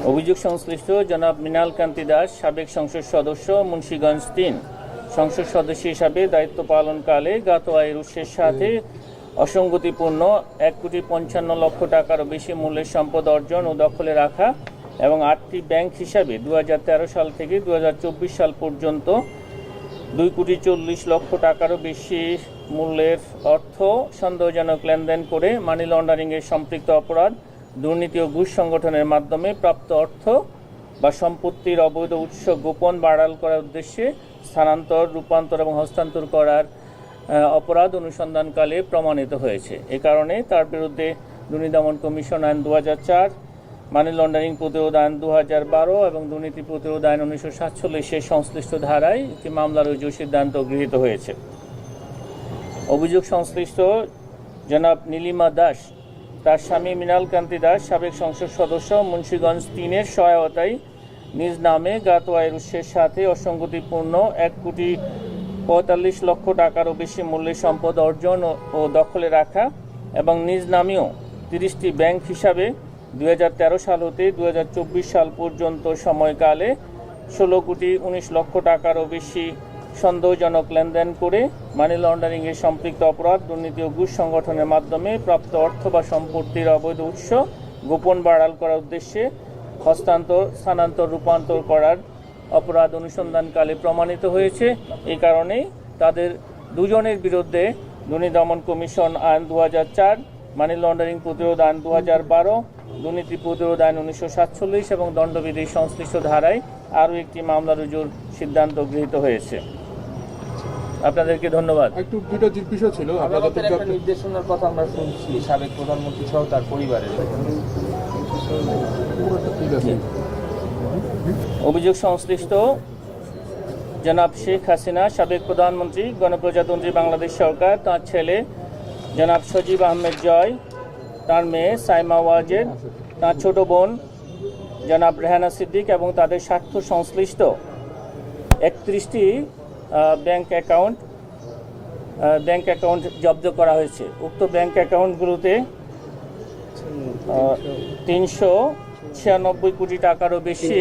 অভিযোগ সংশ্লিষ্ট জনাব মৃণাল কান্তি দাস, সাবেক সংসদ সদস্য, মুন্সিগঞ্জ ৩ সংসদ সদস্য হিসাবে দায়িত্ব পালনকালে জ্ঞাত আয়ের উৎসের সাথে অসঙ্গতিপূর্ণ ১,৫৫,০০,০০০ টাকারও বেশি মূল্যের সম্পদ অর্জন ও দখলে রাখা এবং ৮টি ব্যাংক হিসাবে ২০১৩ সাল থেকে ২০২৪ সাল পর্যন্ত ২,৪০,০০,০০০ টাকারও বেশি মূল্যের অর্থ সন্দেহজনক লেনদেন করে মানি লন্ডারিংয়ের সম্পৃক্ত অপরাধ, দুর্নীতি ও ঘুষ সংগঠনের মাধ্যমে প্রাপ্ত অর্থ বা সম্পত্তির অবৈধ উৎস গোপন বা আড়াল করার উদ্দেশ্যে স্থানান্তর, রূপান্তর এবং হস্তান্তর করার অপরাধ অনুসন্ধানকালে প্রমাণিত হয়েছে। এ কারণে তার বিরুদ্ধে দুর্নীতি দমন কমিশন আইন ২০০৪, মানি লন্ডারিং প্রতিরোধ আইন ২০১২ এবং দুর্নীতি প্রতিরোধ আইন ১৯৪৭ সংশ্লিষ্ট ধারায় একটি মামলা রুজুর সিদ্ধান্ত গৃহীত হয়েছে। অভিযোগ সংশ্লিষ্ট জনাব নীলিমা দাস, তার স্বামী মৃণাল কান্তি দাস, সাবেক সংসদ সদস্য, মুন্সিগঞ্জ ৩-এর সহায়তায় নিজ নামে জ্ঞাত আয়ের উৎসের সাথে অসঙ্গতিপূর্ণ ১,৪৫,০০,০০০ টাকারও বেশি মূল্যের সম্পদ অর্জন ও দখলে রাখা এবং নিজ নামেও ৩০টি ব্যাংক হিসাবে ২০১৩ সাল হতে ২০২৪ সাল পর্যন্ত সময়কালে ১৬,১৯,০০,০০০ টাকারও বেশি সন্দেহজনক লেনদেন করে মানি লন্ডারিংয়ের সম্পৃক্ত অপরাধ, দুর্নীতি ও ঘুষ সংগঠনের মাধ্যমে প্রাপ্ত অর্থ বা সম্পত্তির অবৈধ উৎস গোপন বা আড়াল করার উদ্দেশ্যে হস্তান্তর, স্থানান্তর, রূপান্তর করার অপরাধ অনুসন্ধানকালে প্রমাণিত হয়েছে। এই কারণেই তাদের দুজনের বিরুদ্ধে দুর্নীতি দমন কমিশন আইন ২০০৪, মানি লন্ডারিং প্রতিরোধ আইন ২০১২, দুর্নীতি প্রতিরোধ আইন ১৯৪৭ এবং দণ্ডবিধি সংশ্লিষ্ট ধারায় আরও একটি মামলা রুজুর সিদ্ধান্ত গৃহীত হয়েছে। আপনাদেরকে ধন্যবাদ। একটু দুটো বিষয় ছিল, আদালতের একটা নির্দেশনার কথা আমরা শুনছি সাবেক প্রধানমন্ত্রী সহ তার পরিবারের। অভিযোগ সংশ্লিষ্ট জনাব শেখ হাসিনা, সাবেক প্রধানমন্ত্রী, গণপ্রজাতন্ত্রী বাংলাদেশ সরকার, তাঁর ছেলে জনাব সজীব আহমেদ জয়, তার মেয়ে সাইমা ওয়াজেদ, তাঁর ছোট বোন জনাব রেহানা সিদ্দিক এবং তাদের স্বার্থ সংশ্লিষ্ট ৩১টি ব্যাংক অ্যাকাউন্ট জব্দ করা হয়েছে। উক্ত ব্যাংক অ্যাকাউন্টগুলোতে ৩৯৬ কোটি টাকারও বেশি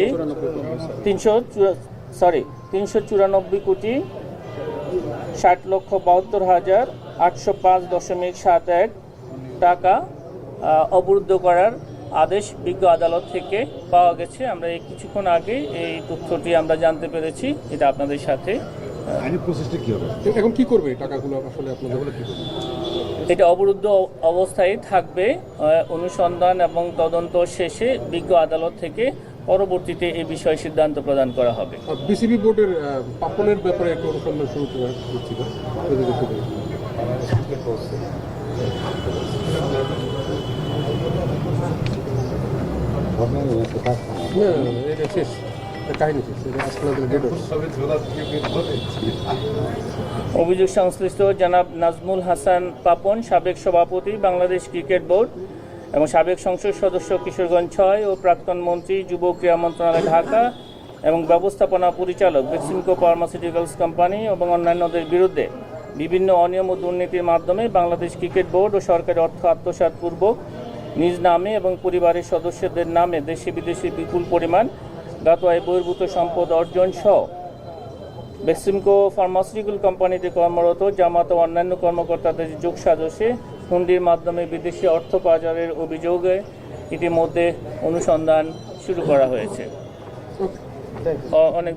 ৩94 কোটি ৬০,৭২,৮০৫.৭১ টাকা অবরুদ্ধ করার আদেশ বিজ্ঞ আদালত থেকে পাওয়া গেছে। আমরা এই কিছুক্ষণ আগে এই তথ্যটি আমরা জানতে পেরেছি। এটা আপনাদের সাথে আইনি প্রসেসটা কি হবে, এখন কি করবে টাকাগুলো, আসলে আপনাদের কি করবে? এটা অবরুদ্ধ অবস্থায় থাকবে। অনুসন্ধান এবং তদন্ত শেষে বিজ্ঞ আদালত থেকে পরবর্তীতে এই বিষয়ে সিদ্ধান্ত প্রদান করা হবে। বিসিবি বোর্ডের পাপনের ব্যাপারে একটা অনুসন্ধান শুরু করছিল, এটা শেষ কাহিনী শেষ। অভিযোগ সংশ্লিষ্ট জনাব নাজমুল হাসান পাপন, সাবেক সভাপতি বাংলাদেশ ক্রিকেট বোর্ড এবং সাবেক সংসদ সদস্য কিশোরগঞ্জ ৬ ও প্রাক্তন মন্ত্রী, যুব ক্রীড়া মন্ত্রণালয় ঢাকা এবং ব্যবস্থাপনা পরিচালক বেক্সিমকো ফার্মাসিউটিক্যালস কোম্পানি এবং অন্যান্যদের বিরুদ্ধে বিভিন্ন অনিয়ম ও দুর্নীতির মাধ্যমে বাংলাদেশ ক্রিকেট বোর্ড ও সরকারি অর্থ আত্মসাৎপূর্বক নিজ নামে এবং পরিবারের সদস্যদের নামে দেশি বিদেশি বিপুল পরিমাণ জ্ঞাত আয় বহির্ভূত সম্পদ অর্জন সহ বেক্সিমকো ফার্মাসিউটিক্যাল কোম্পানিতে কর্মরত জামাত ও অন্যান্য কর্মকর্তাদের যোগসাজশে হুন্ডির মাধ্যমে বিদেশি অর্থ পাচারের অভিযোগে ইতিমধ্যে অনুসন্ধান শুরু করা হয়েছে। অনেক